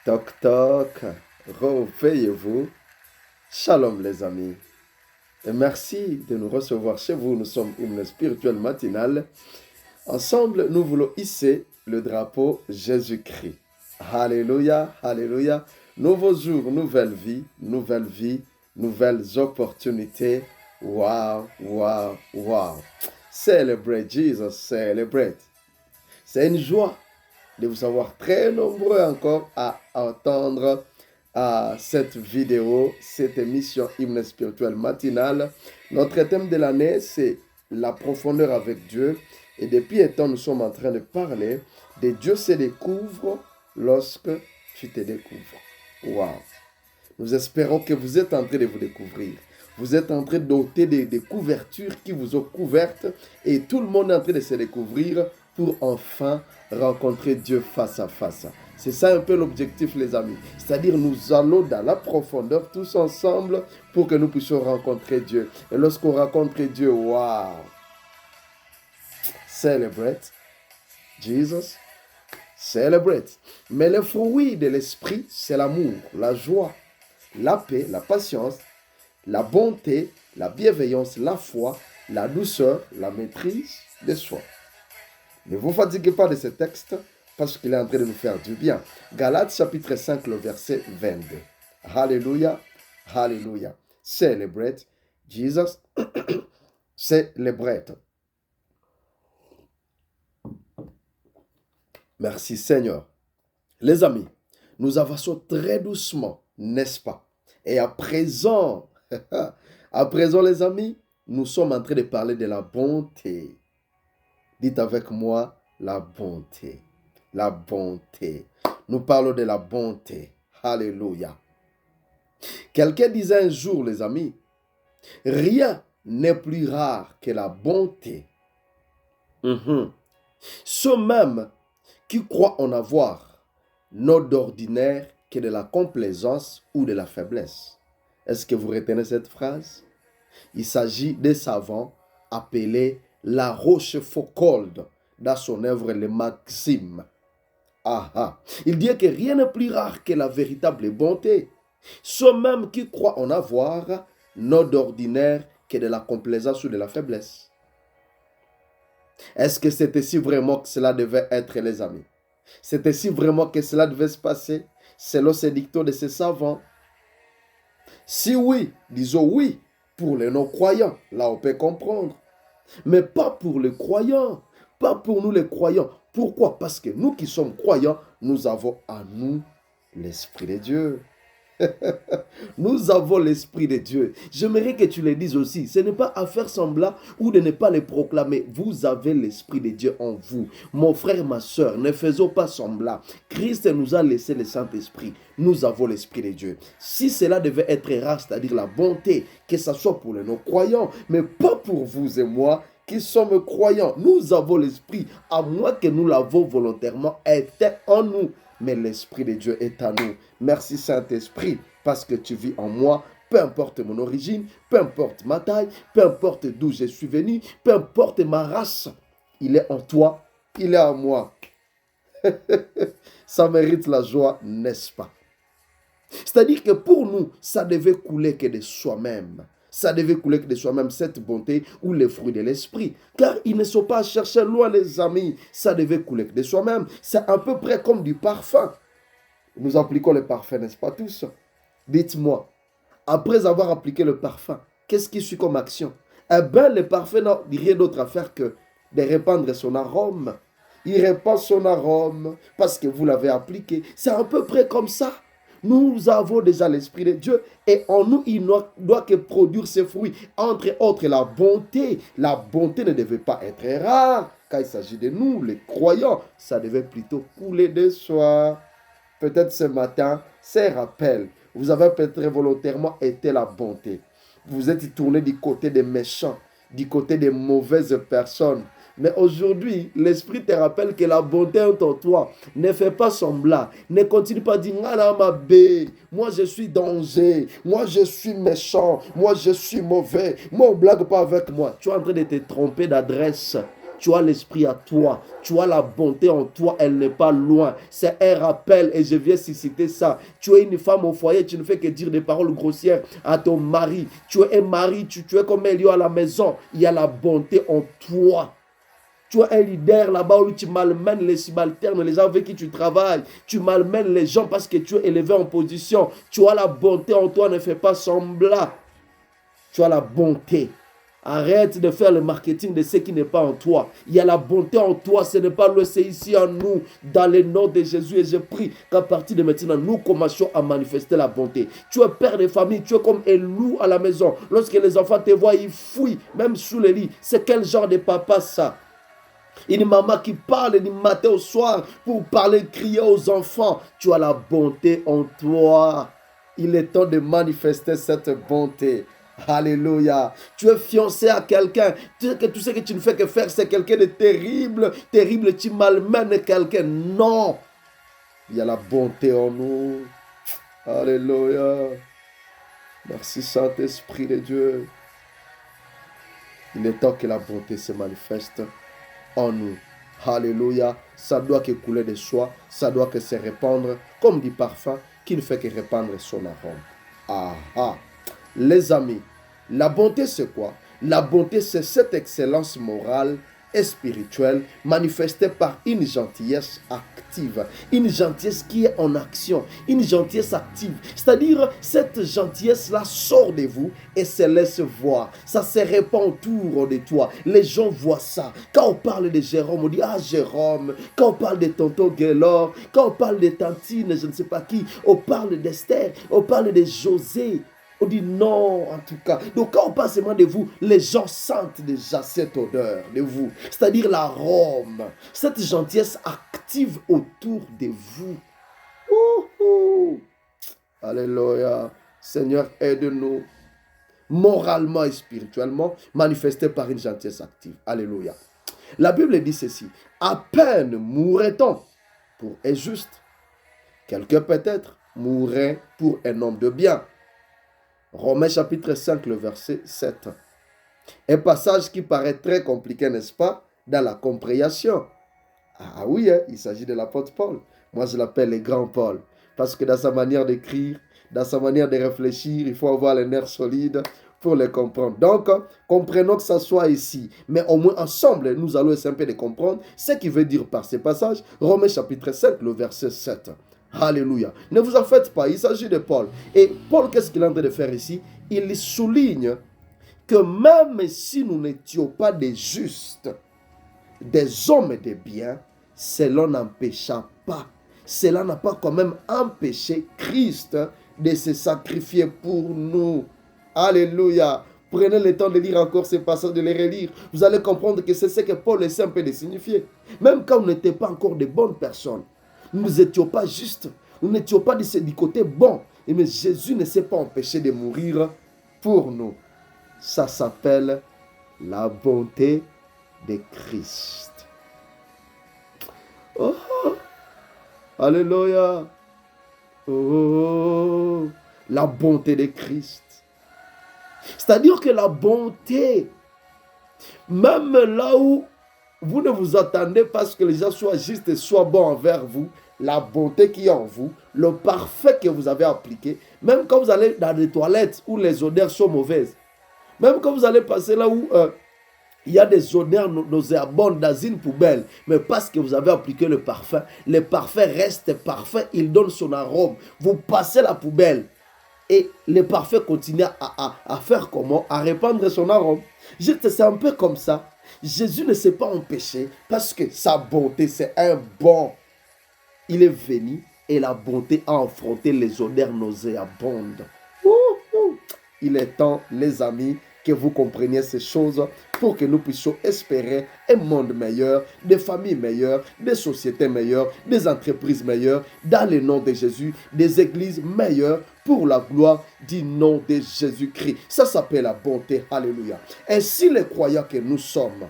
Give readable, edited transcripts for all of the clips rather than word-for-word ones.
Toc toc, réveillez-vous. Shalom les amis. Et merci de nous recevoir chez vous. Nous sommes une spirituelle matinale. Ensemble, nous voulons hisser le drapeau Jésus-Christ. Alléluia, alléluia. Nouveau jour, nouvelle vie, nouvelles opportunités. Wow, wow, wow. Celebrate Jesus, celebrate. C'est une joie de vous savoir très nombreux encore à entendre cette vidéo, cette émission Hymne spirituel matinale. Notre thème de l'année, c'est la profondeur avec Dieu. Et depuis un temps, nous sommes en train de parler de Dieu se découvre lorsque tu te découvres. Wow! Nous espérons que vous êtes en train de vous découvrir. Vous êtes en train d'ôter des couvertures qui vous ont couvertes et tout le monde est en train de se découvrir pour enfin rencontrer Dieu face à face. C'est ça un peu l'objectif, les amis. C'est-à-dire, nous allons dans la profondeur tous ensemble pour que nous puissions rencontrer Dieu. Et lorsqu'on rencontre Dieu, waouh! Celebrate. Jesus. Celebrate. Mais le fruit de l'esprit, c'est l'amour, la joie, la paix, la patience, la bonté, la bienveillance, la foi, la douceur, la maîtrise de soi. Ne vous fatiguez pas de ce texte parce qu'il est en train de nous faire du bien. Galates chapitre 5, le verset 22. Alléluia, alléluia. Celebrate Jesus. Celebrate. Merci Seigneur. Les amis, nous avançons très doucement, n'est-ce pas? Et à présent les amis, nous sommes en train de parler de la bonté. Dites avec moi, la bonté. La bonté. Nous parlons de la bonté. Alléluia. Quelqu'un disait un jour, les amis, rien n'est plus rare que la bonté. Ceux même qui croient en avoir non d'ordinaire que de la complaisance ou de la faiblesse. Est-ce que vous retenez cette phrase? Il s'agit des savants appelés La Rochefoucauld dans son œuvre Les Maximes. Il dit que rien n'est plus rare que la véritable bonté. Ceux même qui croient en avoir non d'ordinaire que de la complaisance ou de la faiblesse. Est-ce que c'est ainsi vraiment que cela devait être, les amis? C'est ainsi vraiment que cela devait se passer selon ces dictons de ces savants? Si oui, disons oui pour les non-croyants. Là, on peut comprendre. Mais pas pour les croyants. Pas pour nous les croyants. Pourquoi? Parce que nous qui sommes croyants, nous avons à nous l'Esprit de Dieu. Nous avons l'Esprit de Dieu. J'aimerais que tu le dises aussi. Ce n'est pas à faire semblant ou de ne pas le proclamer. Vous avez l'Esprit de Dieu en vous. Mon frère, ma soeur, ne faisons pas semblant. Christ nous a laissé le Saint-Esprit. Nous avons l'Esprit de Dieu. Si cela devait être rare, c'est-à-dire la bonté, que ce soit pour les non-croyants, mais pas pour vous et moi, qui sommes croyants. Nous avons l'Esprit, à moins que nous l'avons volontairement été en nous. Mais l'Esprit de Dieu est à nous. Merci Saint-Esprit, parce que tu vis en moi. Peu importe mon origine, peu importe ma taille, peu importe d'où je suis venu, peu importe ma race. Il est en toi, il est en moi. Ça mérite la joie, n'est-ce pas? C'est-à-dire que pour nous, ça devait couler que de soi-même. Ça devait couler que de soi-même cette bonté ou les fruits de l'esprit. Car ils ne sont pas à chercher loin, les amis. Ça devait couler que de soi-même. C'est à peu près comme du parfum. Nous appliquons le parfum, n'est-ce pas tous? Dites-moi, après avoir appliqué le parfum, qu'est-ce qui suit comme action? Eh bien, le parfum n'a rien d'autre à faire que de répandre son arôme. Il répand son arôme parce que vous l'avez appliqué. C'est à peu près comme ça. Nous avons déjà l'Esprit de Dieu et en nous, il doit que produire ses fruits. Entre autres, la bonté. La bonté ne devait pas être rare. Quand il s'agit de nous, les croyants, ça devait plutôt couler de soi. Peut-être ce matin, ces rappels, vous avez peut-être volontairement été la bonté. Vous êtes tourné du côté des méchants, du côté des mauvaises personnes. Mais aujourd'hui, l'Esprit te rappelle que la bonté est en toi. Ne fais pas semblant. Ne continue pas à dire, moi je suis danger, moi je suis méchant, moi je suis mauvais, moi on ne blague pas avec moi. Tu es en train de te tromper d'adresse. tu as l'esprit à toi, tu as la bonté en toi, elle n'est pas loin. C'est un rappel et je viens citer ça. Tu es une femme au foyer, tu ne fais que dire des paroles grossières à ton mari. Tu es un mari, tu es comme un lion à la maison. Il y a la bonté en toi. Tu es un leader là-bas où tu malmènes les subalternes, les gens avec qui tu travailles. Tu malmènes les gens parce que tu es élevé en position. Tu as la bonté en toi, ne fais pas semblant. Tu as la bonté. Arrête de faire le marketing de ce qui n'est pas en toi. Il y a la bonté en toi, ce n'est pas le, c'est ici en nous, dans le nom de Jésus. Et je prie qu'à partir de maintenant, nous commencions à manifester la bonté. Tu es père de famille, tu es comme un loup à la maison. Lorsque les enfants te voient, ils fuient, même sous le lit. C'est quel genre de papa ça? Une maman qui parle du matin au soir pour parler, crier aux enfants. Tu as la bonté en toi. Il est temps de manifester cette bonté. Alléluia. Tu es fiancé à quelqu'un. Tu sais que tout ce que tu ne fais que faire, c'est quelqu'un de terrible. Terrible, tu malmènes quelqu'un. Non. Il y a la bonté en nous. Alléluia. Merci Saint-Esprit de Dieu. Il est temps que la bonté se manifeste en nous. Alléluia. Ça doit que couler de soi. Ça doit que se répandre comme du parfum qui ne fait que répandre son arôme. Ah ah. Les amis, la bonté c'est quoi? La bonté c'est cette excellence morale et spirituelle manifestée par une gentillesse active. Une gentillesse qui est en action. Une gentillesse active. C'est-à-dire, cette gentillesse-là sort de vous et se laisse voir. Ça se répand autour de toi. Les gens voient ça. Quand on parle de Jérôme, on dit « Ah, Jérôme ». Quand on parle de tonton Gaylor, quand on parle de tantine, je ne sais pas qui, on parle d'Esther, on parle de José. On dit non, en tout cas. Donc, quand on parle seulement de vous, les gens sentent déjà cette odeur de vous. C'est-à-dire l'arôme, cette gentillesse active autour de vous. Alléluia. Seigneur, aide-nous moralement et spirituellement, manifesté par une gentillesse active. Alléluia. La Bible dit ceci. À peine mourrait-on pour un juste. Quelqu'un peut-être mourrait pour un homme de bien. Romains chapitre 5, le verset 7. Un passage qui paraît très compliqué, n'est-ce pas, dans la compréhension. Ah oui, hein, il s'agit de l'apôtre Paul. Moi, je l'appelle le grand Paul. Parce que dans sa manière d'écrire, dans sa manière de réfléchir, il faut avoir les nerfs solides pour les comprendre. Donc, comprenons que ça soit ici. Mais au moins, ensemble, nous allons essayer un peu de comprendre ce qu'il veut dire par ces passages. Romains chapitre 5, le verset 7. Alléluia. Ne vous en faites pas, il s'agit de Paul. Et Paul, qu'est-ce qu'il est en train de faire ici? Il souligne que même si nous n'étions pas des justes, des hommes de bien, cela n'empêcha pas. Cela n'a pas quand même empêché Christ de se sacrifier pour nous. Alléluia. Prenez le temps de lire encore ces passages, de les relire. Vous allez comprendre que c'est ce que Paul essaie un peu de signifier. Même quand on n'était pas encore de bonnes personnes, nous n'étions pas justes. Nous n'étions pas du côté bon. Mais Jésus ne s'est pas empêché de mourir pour nous. Ça s'appelle la bonté de Christ. Oh, alléluia. Oh, la bonté de Christ. C'est-à-dire que la bonté, même là où vous ne vous attendez pas à ce que les gens soient justes et soient bons envers vous, la bonté qui est en vous, le parfait que vous avez appliqué, même quand vous allez dans les toilettes où les odeurs sont mauvaises, même quand vous allez passer là où il y a des odeurs nauséabondes dans une poubelle, mais parce que vous avez appliqué le parfait reste parfait, il donne son arôme. Vous passez la poubelle et le parfait continue à faire comment? À répandre son arôme. C'est un peu comme ça. Jésus ne s'est pas empêché parce que sa bonté, c'est un bon. Il est venu et la bonté a affronté les odeurs nauséabondes. Il est temps, les amis, que vous compreniez ces choses pour que nous puissions espérer un monde meilleur, des familles meilleures, des sociétés meilleures, des entreprises meilleures, dans le nom de Jésus, des églises meilleures pour la gloire du nom de Jésus-Christ. Ça s'appelle la bonté. Alléluia. Ainsi, les croyants que nous sommes,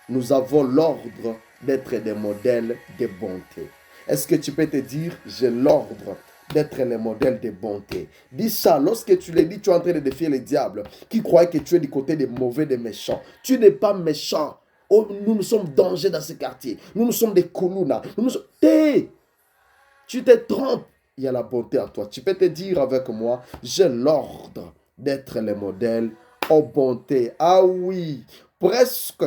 nous avons l'ordre d'être des modèles de bonté. Est-ce que tu peux te dire, j'ai l'ordre d'être le modèle de bonté? Dis ça, lorsque tu le dis, tu es en train de défier le diable qui croyait que tu es du côté des mauvais, des méchants. Tu n'es pas méchant. Oh, nous sommes danger dans ce quartier. Nous sommes des Kuluna. Tu te trompes. Il y a la bonté en toi. Tu peux te dire avec moi, j'ai l'ordre d'être le modèle en bonté. Ah oui, presque.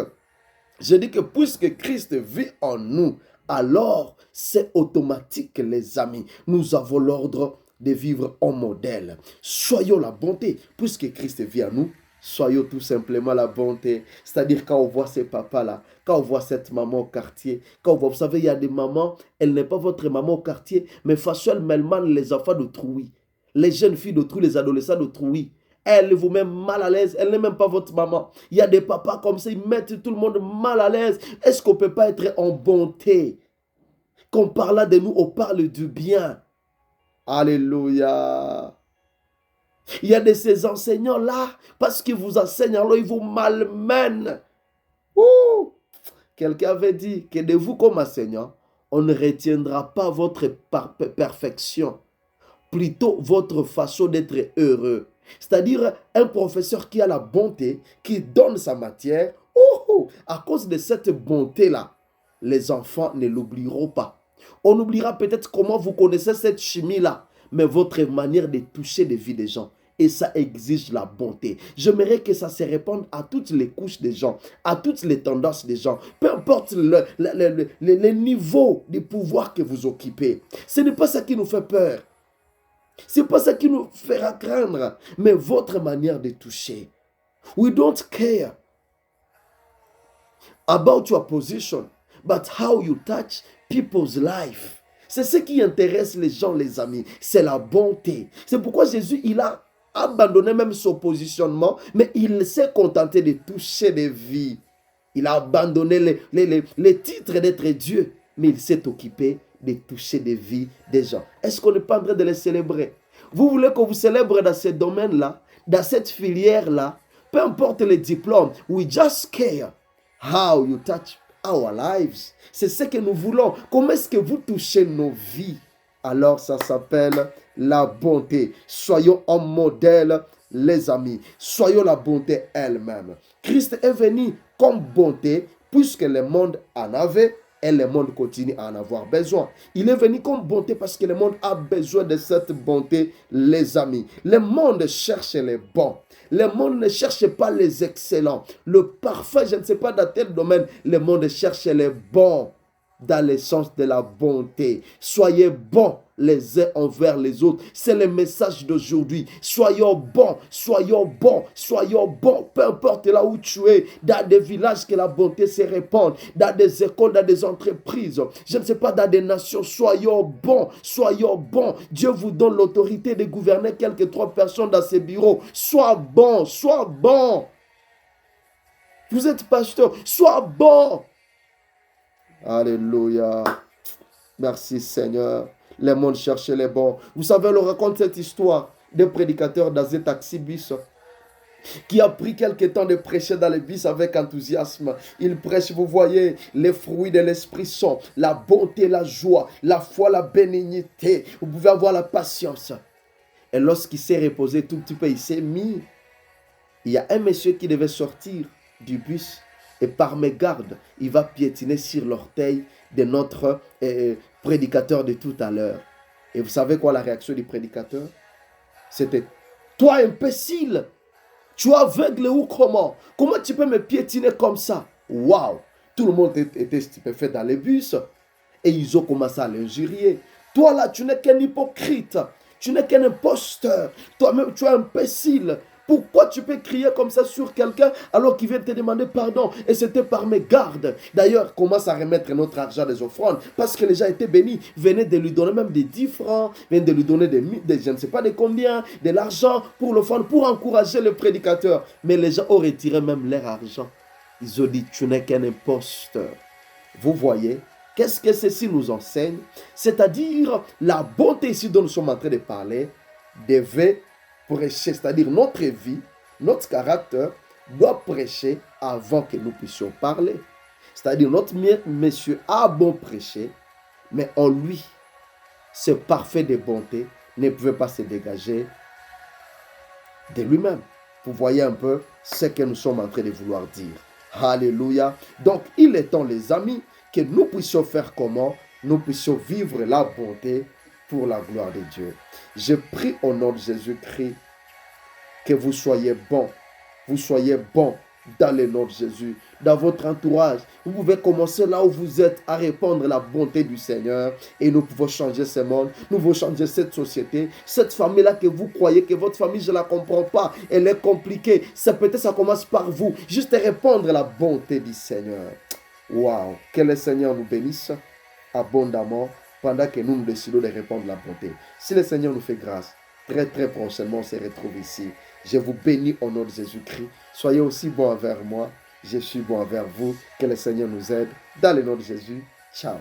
Je dis que puisque Christ vit en nous, alors c'est automatique, les amis. Nous avons l'ordre de vivre en modèle. Soyons la bonté, puisque Christ vit en nous. Soyons tout simplement la bonté. C'est-à-dire quand on voit ces papas-là, quand on voit cette maman au quartier, quand on voit, vous savez, il y a des mamans, elle n'est pas votre maman au quartier, mais facilement, elle mène les enfants d'autrui, les jeunes filles d'autrui, les adolescents d'autrui. Elle vous met mal à l'aise, elle n'est même pas votre maman. Il y a des papas comme ça, ils mettent tout le monde mal à l'aise. Est-ce qu'on ne peut pas être en bonté? Quand on parle de nous, on parle du bien. Alléluia. Il y a de ces enseignants-là, parce qu'ils vous enseignent, alors ils vous malmènent. Ouh! Quelqu'un avait dit que de vous comme enseignant, on ne retiendra pas votre perfection, plutôt votre façon d'être heureux. C'est-à-dire un professeur qui a la bonté, qui donne sa matière, à cause de cette bonté-là, les enfants ne l'oublieront pas. On oubliera peut-être comment vous connaissez cette chimie-là, mais votre manière de toucher les vies des gens. Et ça exige la bonté. J'aimerais que ça se répande à toutes les couches des gens, à toutes les tendances des gens. Peu importe le niveau de pouvoir que vous occupez. Ce n'est pas ça qui nous fait peur. Ce n'est pas ça qui nous fera craindre. Mais votre manière de toucher. We don't care about your position, but how you touch people's life. C'est ce qui intéresse les gens, les amis. C'est la bonté. C'est pourquoi Jésus, il a abandonné même son positionnement, mais il s'est contenté de toucher des vies. Il a abandonné les titres d'être Dieu, mais il s'est occupé de toucher des vies des gens. Est-ce qu'on n'est pas en train de les célébrer? Vous voulez qu'on vous célèbre dans ce domaine-là, dans cette filière-là, peu importe les diplômes, we just care how you touch our lives. C'est ce que nous voulons. Comment est-ce que vous touchez nos vies? Alors ça s'appelle la bonté. Soyons un modèle, les amis. Soyons la bonté elle-même. Christ est venu comme bonté, puisque le monde en avait et le monde continue à en avoir besoin. Il est venu comme bonté parce que le monde a besoin de cette bonté, les amis. Le monde cherche les bons. Le monde ne cherche pas les excellents. Le parfait, je ne sais pas dans quel domaine, le monde cherche les bons. Dans le sens de la bonté. Soyez bons les uns envers les autres. C'est le message d'aujourd'hui. Soyons bons, soyons bons, soyons bons. Peu importe là où tu es, dans des villages que la bonté se répande, dans des écoles, dans des entreprises, je ne sais pas, dans des nations, soyons bons, soyons bons. Dieu vous donne l'autorité de gouverner quelques 3 personnes dans ses bureaux. Sois bon, sois bon. Vous êtes pasteur, sois bon. Alléluia. Merci Seigneur. Le monde cherchait les bons. Vous savez, on raconte cette histoire d'un prédicateur dans un taxi bus qui a pris quelque temps de prêcher dans le bus avec enthousiasme. Il prêche, vous voyez, les fruits de l'esprit sont la bonté, la joie, la foi, la bénignité. Vous pouvez avoir la patience. Et lorsqu'il s'est reposé tout petit peu, il s'est mis. Il y a un monsieur qui devait sortir du bus. Et par mégarde, il va piétiner sur l'orteil de notre prédicateur de tout à l'heure. Et vous savez quoi la réaction du prédicateur? C'était: toi imbécile, tu es aveugle ou comment? Comment tu peux me piétiner comme ça? Waouh! Tout le monde était stupéfait dans les bus. Et ils ont commencé à l'injurier. Toi là, tu n'es qu'un hypocrite. Tu n'es qu'un imposteur. Toi-même, tu es imbécile. Pourquoi tu peux crier comme ça sur quelqu'un alors qu'il vient te demander pardon? Et c'était par mégarde. D'ailleurs, commence à remettre notre argent des offrandes parce que les gens étaient bénis. Venez de lui donner même des 10 francs, venez de lui donner des je ne sais pas de combien, de l'argent pour l'offrande, pour encourager le prédicateur. Mais les gens ont retiré même leur argent. Ils ont dit: tu n'es qu'un imposteur. Vous voyez, qu'est-ce que ceci nous enseigne? C'est-à-dire la bonté ici dont nous sommes en train de parler devait prêcher, c'est-à-dire notre vie, notre caractère doit prêcher avant que nous puissions parler. C'est-à-dire notre monsieur a bon prêcher, mais en lui, ce parfait de bonté ne pouvait pas se dégager de lui-même. Vous voyez un peu ce que nous sommes en train de vouloir dire. Alléluia. Donc, il est temps, les amis, que nous puissions faire comment? Nous puissions vivre la bonté pour la gloire de Dieu. Je prie au nom de Jésus-Christ que vous soyez bons. Vous soyez bons dans le nom de Jésus, dans votre entourage. Vous pouvez commencer là où vous êtes à répandre la bonté du Seigneur et nous pouvons changer ce monde, nous pouvons changer cette société, cette famille-là que vous croyez que votre famille, je ne la comprends pas, elle est compliquée. Ça peut-être ça commence par vous, juste répandre la bonté du Seigneur. Waouh, que le Seigneur nous bénisse abondamment pendant que nous décidons de répandre la bonté. Si le Seigneur nous fait grâce, très très prochainement on se retrouve ici. Je vous bénis au nom de Jésus-Christ. Soyez aussi bons envers moi. Je suis bon envers vous. Que le Seigneur nous aide. Dans le nom de Jésus. Ciao.